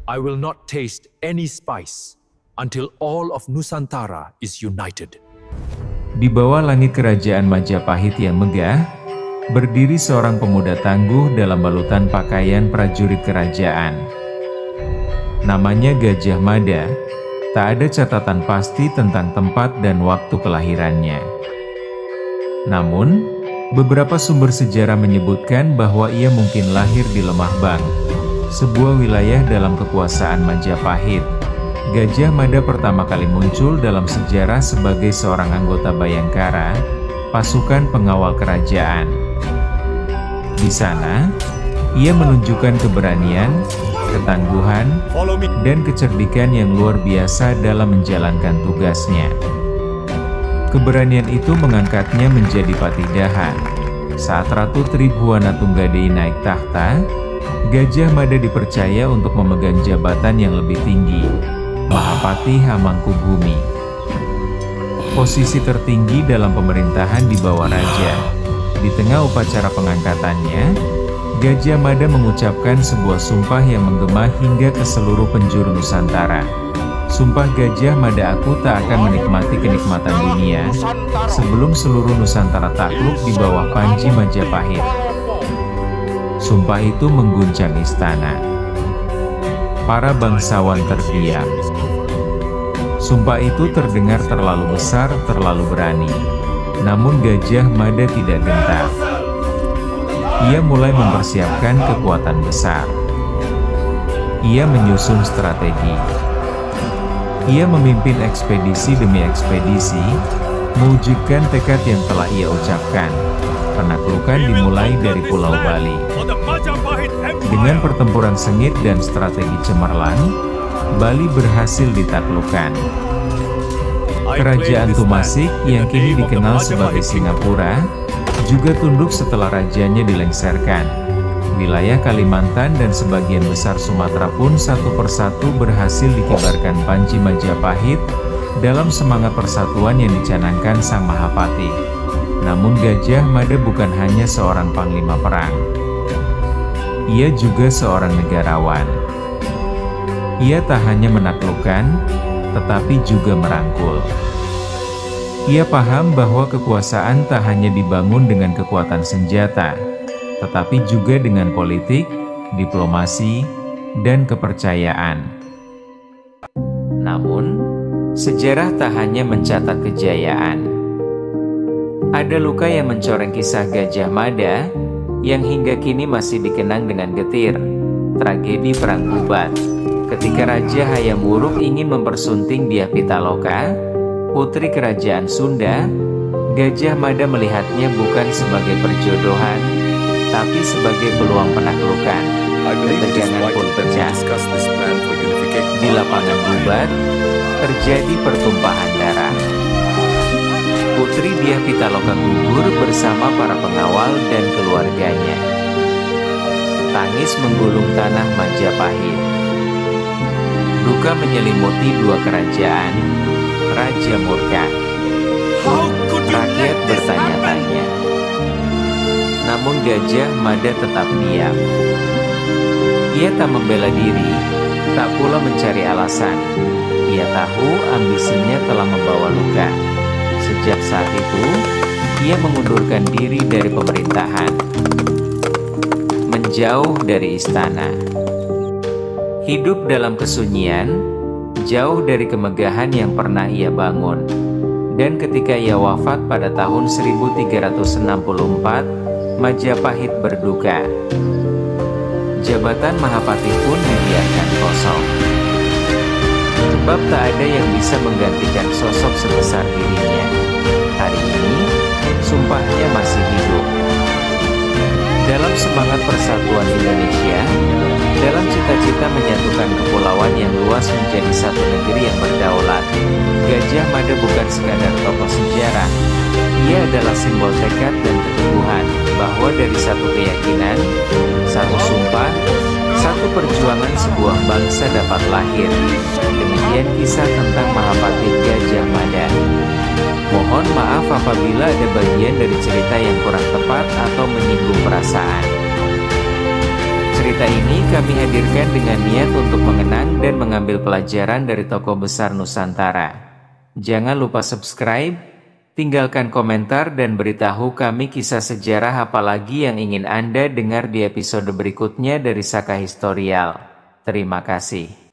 I will not taste any spice until all of Nusantara is united. Di bawah langit kerajaan Majapahit yang megah, berdiri seorang pemuda tangguh dalam balutan pakaian prajurit kerajaan. Namanya Gajah Mada. Tak ada catatan pasti tentang tempat dan waktu kelahirannya. Namun, beberapa sumber sejarah menyebutkan bahwa ia mungkin lahir di Lemah Bang, sebuah wilayah dalam kekuasaan Majapahit. Gajah Mada pertama kali muncul dalam sejarah sebagai seorang anggota Bayangkara, pasukan pengawal kerajaan. Di sana, ia menunjukkan keberanian, ketangguhan, dan kecerdikan yang luar biasa dalam menjalankan tugasnya. Keberanian itu mengangkatnya menjadi Patidaha. Saat Ratu Tribhuwana Tunggadei naik tahta, Gajah Mada dipercaya untuk memegang jabatan yang lebih tinggi, Mahapati Hamangkubumi. Posisi tertinggi dalam pemerintahan di bawah raja. Di tengah upacara pengangkatannya, Gajah Mada mengucapkan sebuah sumpah yang menggema hingga ke seluruh penjuru Nusantara. Sumpah Gajah Mada, aku tak akan menikmati kenikmatan dunia sebelum seluruh Nusantara takluk di bawah Panji Majapahit. Sumpah itu mengguncang istana. Para bangsawan terdiam. Sumpah itu terdengar terlalu besar, terlalu berani. Namun Gajah Mada tidak gentar. Ia mulai mempersiapkan kekuatan besar. Ia menyusun strategi. Ia memimpin ekspedisi demi ekspedisi, mewujudkan tekad yang telah ia ucapkan. Penaklukan dimulai dari Pulau Bali. Dengan pertempuran sengit dan strategi cemerlang, Bali berhasil ditaklukkan. Kerajaan Tumasik yang kini dikenal sebagai Singapura, juga tunduk setelah rajanya dilengserkan. Wilayah Kalimantan dan sebagian besar Sumatera pun satu persatu berhasil dikibarkan Panji Majapahit dalam semangat persatuan yang dicanangkan Sang Mahapati. Namun Gajah Mada bukan hanya seorang panglima perang. Ia juga seorang negarawan. Ia tak hanya menaklukkan, tetapi juga merangkul. Ia paham bahwa kekuasaan tak hanya dibangun dengan kekuatan senjata, tetapi juga dengan politik, diplomasi, dan kepercayaan. Namun, sejarah tak hanya mencatat kejayaan. Ada luka yang mencoreng kisah Gajah Mada, yang hingga kini masih dikenang dengan getir. Tragedi Perang Kubat. Ketika Raja Hayam Wuruk ingin mempersunting Dyah Pitaloka, putri kerajaan Sunda, Gajah Mada melihatnya bukan sebagai perjodohan, tapi sebagai peluang penaklukan. Ketegangan pun pecah. Di lapangan Kubat, terjadi pertumpahan darah. Putri Dyah Pitaloka gugur bersama para pengawal dan keluarganya. Tangis menggulung tanah Majapahit. Duka menyelimuti dua kerajaan. Raja murka. Rakyat bertanya-tanya. Namun Gajah Mada tetap diam. Ia tak membela diri, tak pula mencari alasan. Ia tahu ambisinya telah membawa luka. Sejak saat itu, ia mengundurkan diri dari pemerintahan. Menjauh dari istana. Hidup dalam kesunyian, jauh dari kemegahan yang pernah ia bangun. Dan ketika ia wafat pada tahun 1364, Majapahit berduka. Jabatan Mahapati pun dibiarkan kosong. Sebab tak ada yang bisa menggantikan sosok sebesar dirinya. Hari ini, sumpahnya masih hidup. Dalam semangat persatuan Indonesia, dalam cita-cita menyatukan kepulauan yang luas menjadi satu negeri yang berdaulat, Gajah Mada bukan sekadar tokoh sejarah. Ia adalah simbol tekad dan keteguhan, bahwa dari satu keyakinan, satu sumpah, satu perjuangan sebuah bangsa dapat lahir. Demikian kisah tentang Mahapati Gajah Mada. Mohon maaf apabila ada bagian dari cerita yang kurang tepat atau menyinggung perasaan. Cerita ini kami hadirkan dengan niat untuk mengenang dan mengambil pelajaran dari tokoh besar Nusantara. Jangan lupa subscribe, tinggalkan komentar dan beritahu kami kisah sejarah apa lagi yang ingin Anda dengar di episode berikutnya dari Saka Historial. Terima kasih.